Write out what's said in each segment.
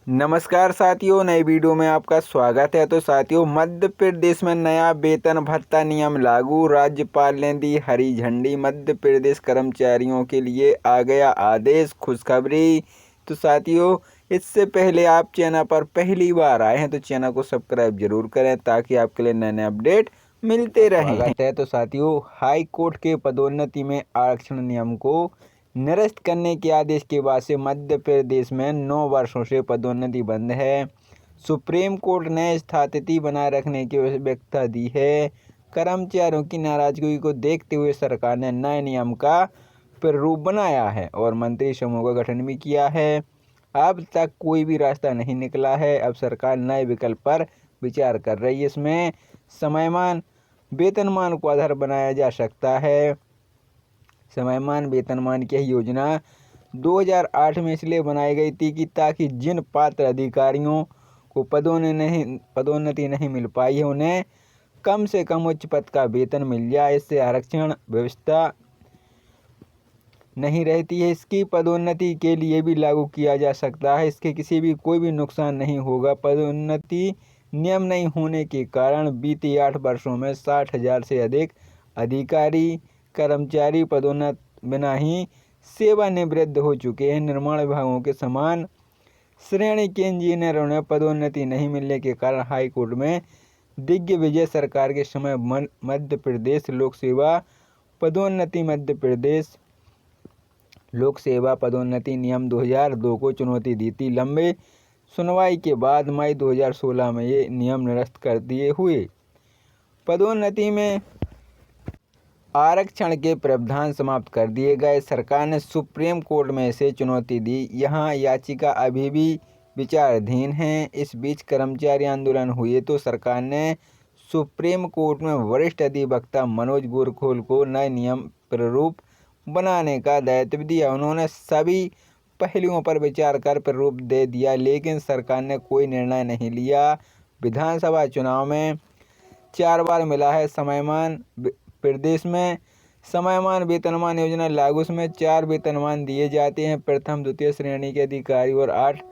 नमस्कार साथियों, नई वीडियो में आपका स्वागत है। तो साथियों, मध्य प्रदेश में नया वेतन भत्ता नियम लागू, राज्यपाल ने दी हरी झंडी। मध्य प्रदेश कर्मचारियों के लिए आ गया आदेश, खुशखबरी। तो साथियों, इससे पहले आप चैनल पर पहली बार आए हैं तो चैनल को सब्सक्राइब जरूर करें ताकि आपके लिए नए नए अपडेट मिलते रहें। स्वागत है। तो साथियों, हाई कोर्ट के पदोन्नति में आरक्षण नियम को निरस्त करने के आदेश के बाद से मध्य प्रदेश में 9 वर्षों से पदोन्नति बंद है। सुप्रीम कोर्ट ने स्थिति बनाए रखने की व्यवस्था दी है। कर्मचारियों की नाराजगी को देखते हुए सरकार ने नए नियम का प्रारूप बनाया है और मंत्री समूह का गठन भी किया है। अब तक कोई भी रास्ता नहीं निकला है। अब सरकार नए विकल्प पर विचार कर रही है। इसमें समयमान वेतनमान को आधार बनाया जा सकता है। समयमान वेतनमान की योजना 2008 में इसलिए बनाई गई थी कि ताकि जिन पात्र अधिकारियों को पदोन्नति नहीं मिल पाई है उन्हें कम से कम उच्च पद का वेतन मिल जाए। इससे आरक्षण व्यवस्था नहीं रहती है। इसकी पदोन्नति के लिए भी लागू किया जा सकता है। इसके कोई भी नुकसान नहीं होगा। पदोन्नति नियम नहीं होने के कारण बीते 8 वर्षों में 60,000 से अधिक अधिकारी कर्मचारी पदोन्नत बिना ही सेवानिवृत्त हो चुके हैं। निर्माण विभागों के समान श्रेणी के इंजीनियरों ने पदोन्नति नहीं मिलने के कारण हाई कोर्ट में दिग्विजय सरकार के समय मध्य प्रदेश लोक सेवा पदोन्नति नियम 2002 को चुनौती दी थी। लंबे सुनवाई के बाद मई 2016 में ये नियम निरस्त कर दिए हुए पदोन्नति में आरक्षण के प्रावधान समाप्त कर दिए गए। सरकार ने सुप्रीम कोर्ट में इसे चुनौती दी। यहाँ याचिका अभी भी विचाराधीन है। इस बीच कर्मचारी आंदोलन हुए तो सरकार ने सुप्रीम कोर्ट में वरिष्ठ अधिवक्ता मनोज गोरखोल को नए नियम प्रारूप बनाने का दायित्व दिया। उन्होंने सभी पहलुओं पर विचार कर प्रारूप दे दिया, लेकिन सरकार ने कोई निर्णय नहीं लिया। विधानसभा चुनाव में 4 बार मिला है समयमान। प्रदेश में समयमान वेतनमान योजना लागू, उसमें 4 वेतनमान दिए जाते हैं। प्रथम द्वितीय श्रेणी के अधिकारी और 8,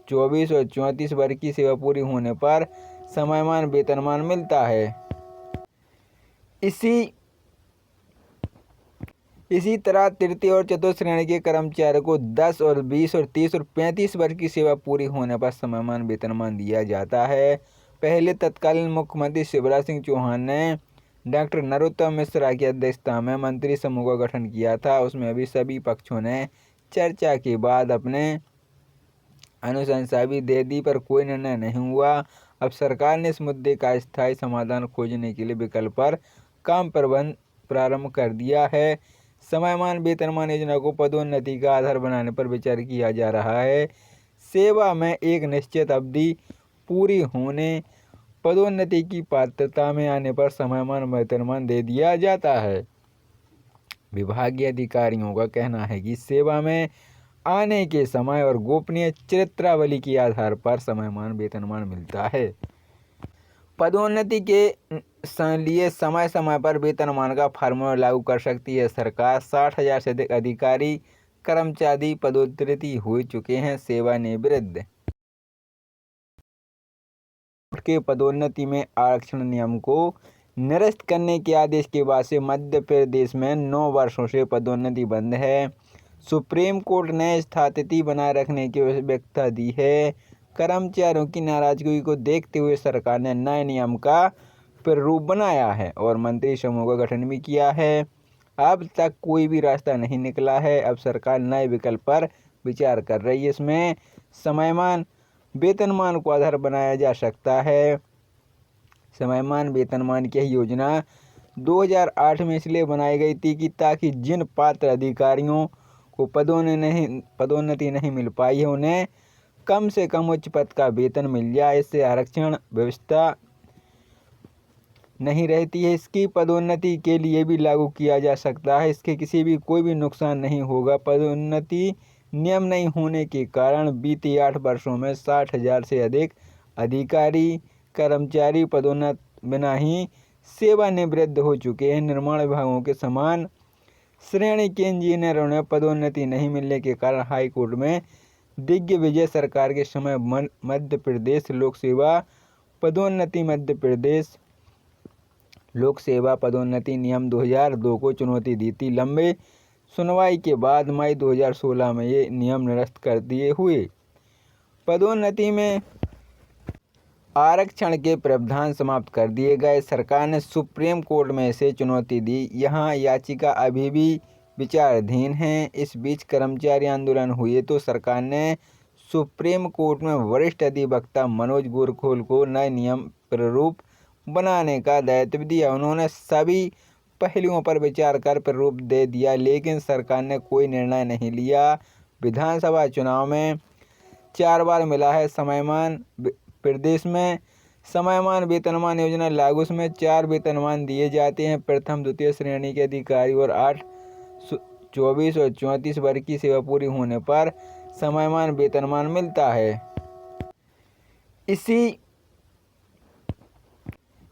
24 और 34 वर्ग की सेवा पूरी होने पर समयमान वेतनमान मिलता है। इसी तरह तृतीय और चतुर्थ श्रेणी के कर्मचारियों को 10 और 20 और 30 और 35 वर्ष की सेवा पूरी होने पर समयमान वेतनमान दिया जाता है। पहले तत्कालीन मुख्यमंत्री शिवराज सिंह चौहान ने डॉक्टर नरोत्तम मिश्रा की अध्यक्षता में मंत्री समूह का गठन किया था। उसमें भी सभी पक्षों ने चर्चा के बाद अपने अनुशंसा भी दे दी, पर कोई निर्णय नहीं हुआ। अब सरकार ने इस मुद्दे का स्थायी समाधान खोजने के लिए विकल्प पर काम प्रारंभ कर दिया है। समयमान वेतनमान योजना को पदोन्नति का आधार बनाने पर विचार किया जा रहा है। सेवा में एक निश्चित अवधि पूरी होने पदोन्नति की पात्रता में आने पर समयमान वेतनमान दे दिया जाता है। विभागीय अधिकारियों का कहना है कि सेवा में आने के समय और गोपनीय चरित्रावली के आधार पर समयमान वेतनमान मिलता है। पदोन्नति के लिए समय समय पर वेतनमान का फार्मूला लागू कर सकती है सरकार। 60,000 से अधिक अधिकारी कर्मचारी पदोन्नति हो चुके हैं। सेवानिवृत्त के पदोन्नति में आरक्षण नियम को निरस्त करने के आदेश के बाद से मध्य प्रदेश में 9 वर्षों से पदोन्नति बंद है। सुप्रीम कोर्ट ने स्थिति बनाए रखने की व्यवस्था दी है। कर्मचारियों की नाराजगी को देखते हुए सरकार ने नए नियम का प्रारूप बनाया है और मंत्री समूह का गठन भी किया है। अब तक कोई भी रास्ता नहीं निकला है। अब सरकार नए विकल्प पर विचार कर रही है। इसमें समयमान वेतनमान को आधार बनाया जा सकता है। समयमान वेतनमान की योजना 2008 में इसलिए बनाई गई थी कि ताकि जिन पात्र अधिकारियों को पदोन्नति नहीं मिल पाई है उन्हें कम से कम उच्च पद का वेतन मिल जाए। इससे आरक्षण व्यवस्था नहीं रहती है। इसकी पदोन्नति के लिए भी लागू किया जा सकता है। इसके कोई भी नुकसान नहीं होगा। पदोन्नति नियम नहीं होने के कारण बीते 8 वर्षों में 60,000 से अधिक अधिकारी कर्मचारी पदोन्नत बिना ही सेवानिवृत्त हो चुके हैं। निर्माण विभागों के समान श्रेणी के इंजीनियरों ने पदोन्नति नहीं मिलने के कारण हाई कोर्ट में दिग्विजय सरकार के समय मध्य प्रदेश लोक सेवा पदोन्नति नियम 2002 को चुनौती दी थी। लंबे सुनवाई के बाद मई 2016 में ये नियम निरस्त कर दिए हुए। पदोन्नति में आरक्षण के प्रावधान समाप्त कर दिए गए। सरकार ने सुप्रीम कोर्ट में इसे चुनौती दी। यहाँ याचिका अभी भी विचाराधीन है। इस बीच कर्मचारी आंदोलन हुए तो सरकार ने सुप्रीम कोर्ट में वरिष्ठ अधिवक्ता मनोज गोरखोल को नए नियम प्रारूप बनाने का दायित्व दिया। उन्होंने सभी पहलुओं पर विचार कर प्रारूप दे दिया, लेकिन सरकार ने कोई निर्णय नहीं लिया। विधानसभा चुनाव में 4 बार मिला है समयमान। प्रदेश में समयमान वेतनमान योजना लागू में 4 वेतनमान दिए जाते हैं। प्रथम द्वितीय श्रेणी के अधिकारी और 8, 24 और 34 वर्ग की सेवा पूरी होने पर समयमान वेतनमान मिलता है।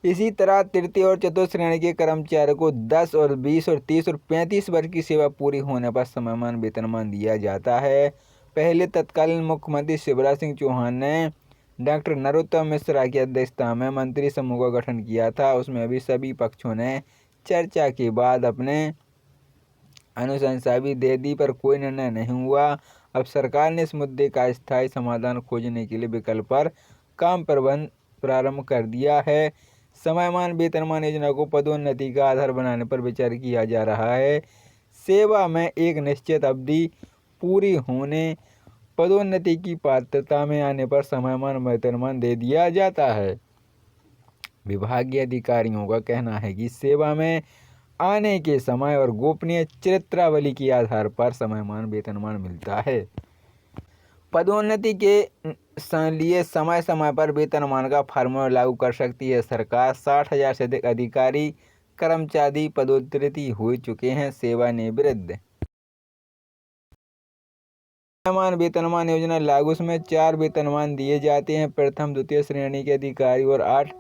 इसी तरह तृतीय और चतुर्थ श्रेणी के कर्मचारियों को 10 और 20 और 30 और 35 वर्ग की सेवा पूरी होने पर समयमान वेतनमान दिया जाता है। पहले तत्कालीन मुख्यमंत्री शिवराज सिंह चौहान ने डॉक्टर नरोत्तम मिश्रा की अध्यक्षता में मंत्री समूह का गठन किया था। उसमें अभी सभी पक्षों ने चर्चा के बाद अपने अनुशंसा भी दे दी, पर कोई निर्णय नहीं हुआ। अब सरकार ने इस मुद्दे का स्थायी समाधान खोजने के लिए विकल्प पर काम प्रारंभ कर दिया है। समयमान वेतनमान योजना को पदोन्नति का आधार बनाने पर विचार किया जा रहा है। सेवा में एक निश्चित अवधि पूरी होने, पदोन्नति की पात्रता में आने पर समयमान वेतनमान दे दिया जाता है। विभागीय अधिकारियों का कहना है कि सेवा में आने के समय और गोपनीय चरित्रावली के आधार पर समयमान वेतनमान मिलता है। पदोन्नति के लिए समय समय पर वेतनमान का फार्मूला लागू कर सकती है सरकार। 60,000 से अधिक अधिकारी कर्मचारी पदोन्नति हो चुके हैं सेवानिवृत्त। समयमान वेतनमान योजना लागू में 4 वेतनमान दिए जाते हैं। प्रथम द्वितीय श्रेणी के अधिकारी और 8,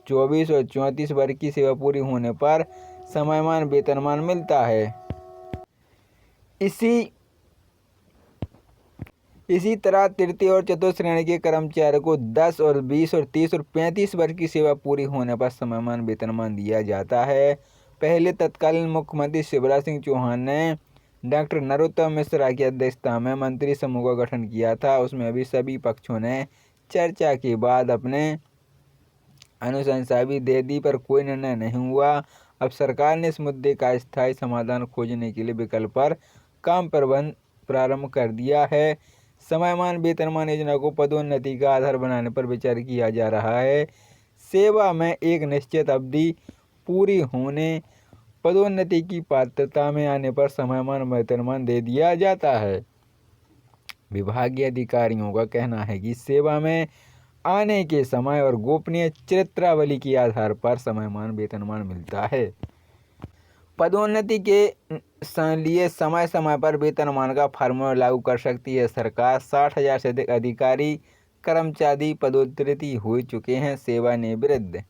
24 और 34 वर्ग की सेवा पूरी होने पर समयमान वेतनमान मिलता है। इसी तरह तृतीय और चतुर्थ श्रेणी के कर्मचारियों को 10 और 20 और 30 और 35 वर्ग की सेवा पूरी होने पर समयमान वेतनमान दिया जाता है। पहले तत्कालीन मुख्यमंत्री शिवराज सिंह चौहान ने डॉक्टर नरोत्तम मिश्रा की अध्यक्षता में मंत्री समूह का गठन किया था। उसमें अभी सभी पक्षों ने चर्चा के बाद अपने अनुशंसा भी दे दी, पर कोई निर्णय नहीं हुआ। अब सरकार ने इस मुद्दे का स्थायी समाधान खोजने के लिए विकल्प पर काम प्रारंभ कर दिया है। समयमान वेतनमान योजना को पदोन्नति का आधार बनाने पर विचार किया जा रहा है। सेवा में एक निश्चित अवधि पूरी होने, पदोन्नति की पात्रता में आने पर समयमान वेतनमान दे दिया जाता है। विभागीय अधिकारियों का कहना है कि सेवा में आने के समय और गोपनीय चरित्रावली के आधार पर समयमान वेतनमान मिलता है। पदोन्नति के लिए समय समय पर वेतनमान का फार्मूला लागू कर सकती है सरकार। 60,000 से अधिक अधिकारी कर्मचारी पदोन्नति हो चुके हैं सेवानिवृत्त।